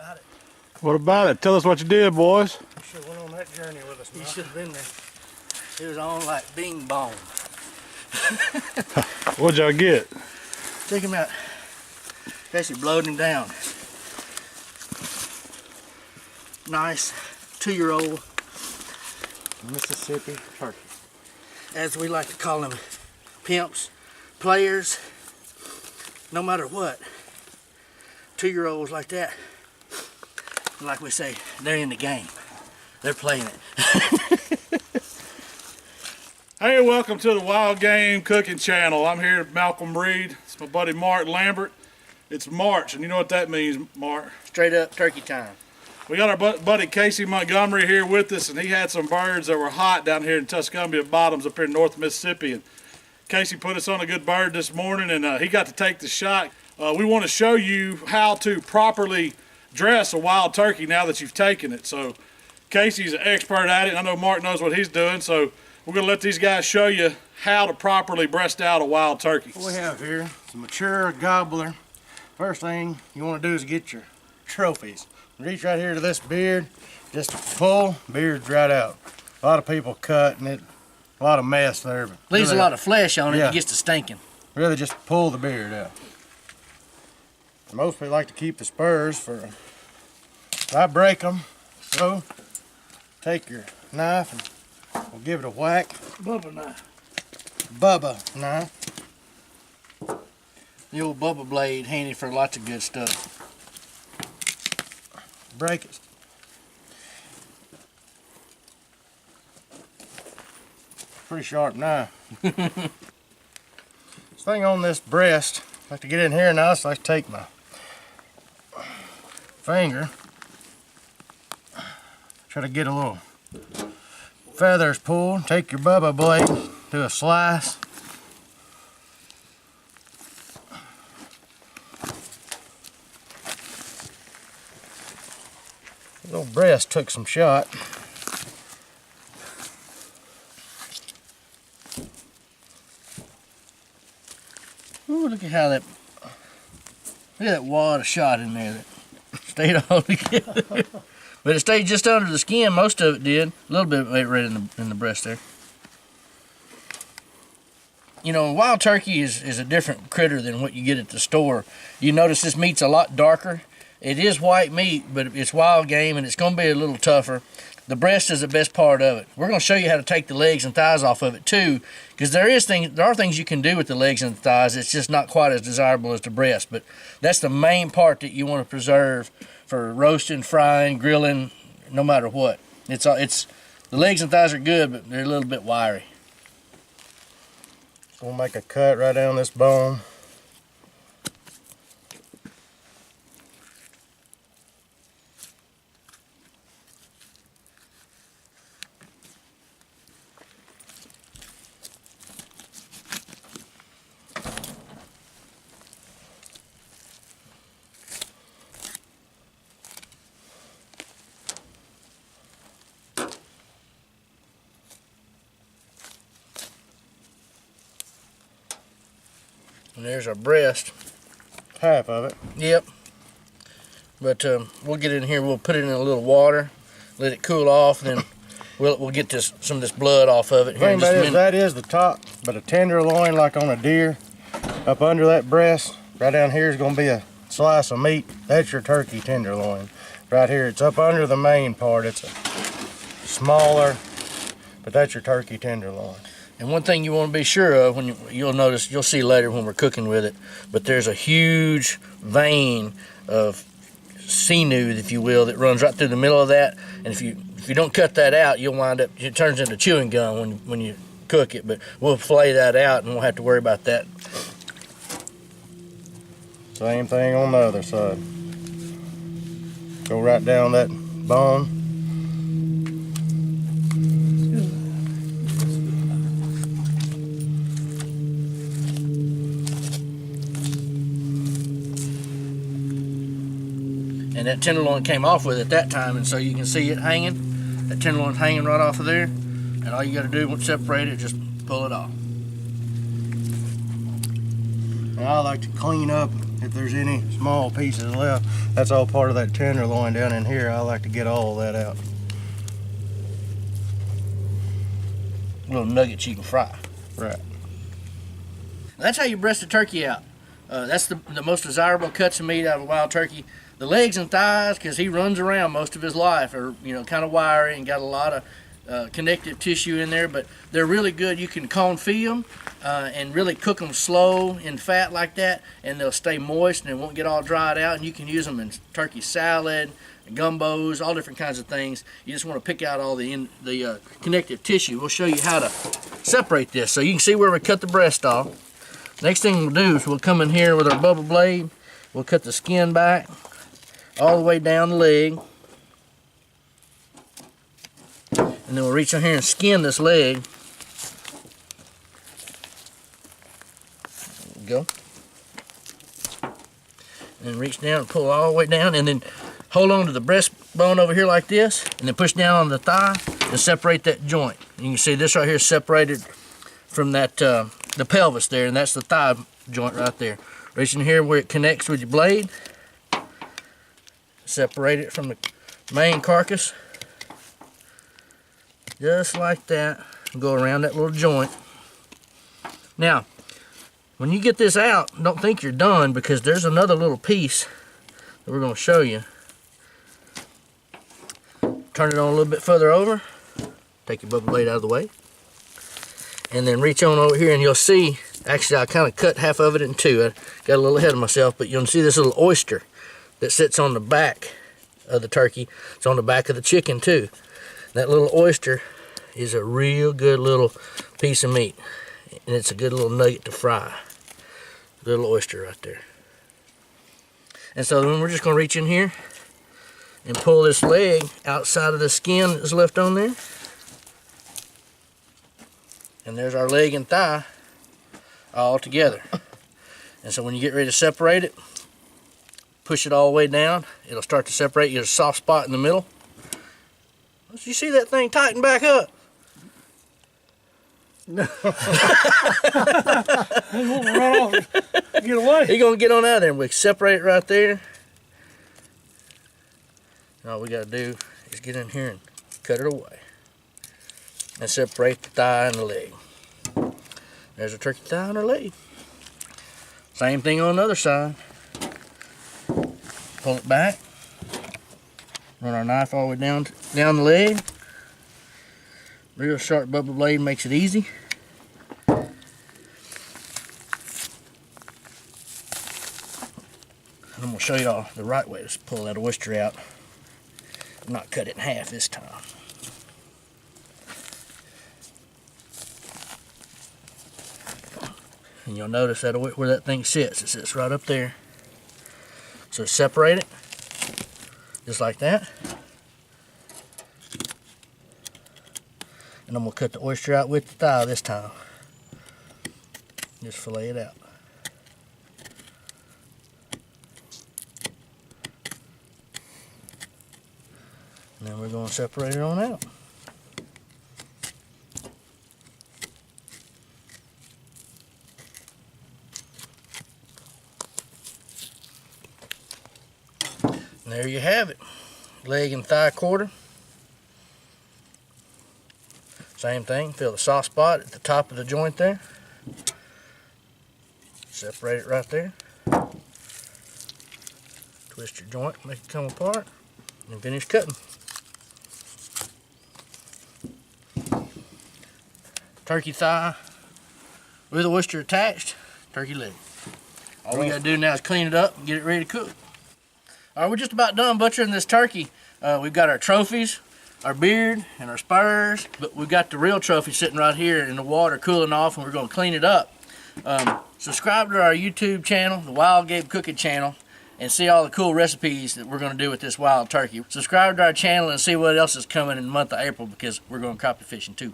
about it. What about it? Tell us what you did, boys. You should have went on that journey with us, man. You should have been there. It was on like bing bong. What'd y'all get? Check him out. Actually blowed him down. Nice 2-year-old Mississippi turkey. As we like to call them, pimps, players, no matter what. 2-year-olds like that, like we say, they're in the game. They're playing it. Hey, welcome to the Wild Game Cooking Channel. I'm here at Malcolm Reed. It's my buddy Mark Lambert. It's March, and you know what that means, Mark? Straight up turkey time. We got our buddy Casey Montgomery here with us, and he had some birds that were hot down here in Tuscumbia Bottoms up here in North Mississippi. And Casey put us on a good bird this morning, and he got to take the shot. We want to show you how to properly dress a wild turkey now that you've taken it. So Casey's an expert at it, and I know Mark knows what he's doing, so we're going to let these guys show you how to properly breast out a wild turkey. What we have here is a mature gobbler. First thing you want to do is get your trophies. Reach right here to this beard, just pull, beard's right out. A lot of people cut and a lot of mess there. But leaves really, a lot of flesh on it, yeah. It gets to stinking. Really just pull the beard out. Most people like to keep the spurs for, I break them, so take your knife and we'll give it a whack. Bubba knife. Bubba knife. The old Bubba blade, handy for lots of good stuff. Break it. Pretty sharp knife. This thing on this breast, I like to get in here now, so I like to take my finger, try to get a little feathers pulled, take your Bubba blade, do a slice. The little breast took some shot. Ooh, look at how that, look at that wad of shot in there that stayed all together. But it stayed just under the skin, most of it did. A little bit right in the breast there. You know, wild turkey is a different critter than what you get at the store. You notice this meat's a lot darker. It is white meat, but it's wild game, and it's going to be a little tougher. The breast is the best part of it. We're going to show you how to take the legs and thighs off of it too, because there are things you can do with the legs and the thighs. It's just not quite as desirable as the breast, but that's the main part that you want to preserve for roasting, frying, grilling, no matter what. The legs and thighs are good, but they're a little bit wiry. We'll make a cut right down this bone. And there's our breast. Half of it. Yep. But we'll get in here. We'll put it in a little water, let it cool off, and then we'll get some of this blood off of it here in just a minute. That is the top, but a tenderloin like on a deer, up under that breast, right down here is going to be a slice of meat. That's your turkey tenderloin. Right here, it's up under the main part. It's a smaller, but that's your turkey tenderloin. And one thing you want to be sure of, when you'll see later when we're cooking with it, but there's a huge vein of sinew, if you will, that runs right through the middle of that. And if you don't cut that out, you'll wind up, it turns into chewing gum when you cook it. But we'll fillet that out, and we'll have to worry about that. Same thing on the other side. Go right down that bone. And that tenderloin came off with it at that time, and so you can see it hanging. That tenderloin's hanging right off of there. And all you got to do, once separate it, just pull it off. Now I like to clean up If there's any small pieces left, that's all part of that tenderloin down in here. I like to get all of that out. Little nuggets you can fry. Right. That's how you breast a turkey out. That's the most desirable cuts of meat out of a wild turkey. The legs and thighs, because he runs around most of his life, are kind of wiry and got a lot of connective tissue in there, but they're really good. You can confit them and really cook them slow in fat like that, and they'll stay moist and they won't get all dried out. And you can use them in turkey salad, gumbos, all different kinds of things. You just want to pick out all the connective tissue. We'll show you how to separate this, so you can see where we cut the breast off. Next thing we'll do is we'll come in here with our bubble blade. We'll cut the skin back all the way down the leg. And then we'll reach in here and skin this leg. There we go. And then reach down and pull all the way down, and then hold on to the breastbone over here like this, and then push down on the thigh and separate that joint. You can see this right here is separated from that the pelvis there, and that's the thigh joint right there. Reach in here where it connects with your blade. Separate it from the main carcass. Just like that. Go around that little joint. Now, when you get this out, don't think you're done, because there's another little piece that we're going to show you. Turn it on a little bit further over. Take your bubble blade out of the way. And then reach on over here and you'll see, actually I kind of cut half of it in two. I got a little ahead of myself, but you'll see this little oyster that sits on the back of the turkey. It's on the back of the chicken too. That little oyster is a real good little piece of meat. And it's a good little nugget to fry. Little oyster right there. And so then we're just going to reach in here and pull this leg outside of the skin that's left on there. And there's our leg and thigh all together. And so when you get ready to separate it, push it all the way down. It'll start to separate. You get a soft spot in the middle. You see that thing tighten back up? No. He won't run off. Get away. He's gonna get on out of there, and we separate it right there. And all we gotta do is get in here and cut it away. And separate the thigh and the leg. There's a turkey thigh and her leg. Same thing on the other side. Pull it back. Run our knife all the way down the leg. Real sharp bubble blade makes it easy. And I'm going to show you all the right way to pull that oyster out. Not cut it in half this time. And you'll notice that where that thing sits, it sits right up there. So separate it, just like that. And I'm going to cut the oyster out with the thigh this time. Just fillet it out. And then we're going to separate it on out. And there you have it. Leg and thigh quarter. Same thing, feel the soft spot at the top of the joint there. Separate it right there. Twist your joint, make it come apart, and finish cutting. Turkey thigh with the oyster attached, turkey leg. All we gotta do now is clean it up and get it ready to cook. All right, we're just about done butchering this turkey. We've got our trophies, our beard, and our spurs, but we've got the real trophy sitting right here in the water cooling off, and we're gonna clean it up. Subscribe to our YouTube channel, the Wild Gabe Cooking channel, and see all the cool recipes that we're gonna do with this wild turkey. Subscribe to our channel and see what else is coming in the month of April, because we're going crappie fishing too.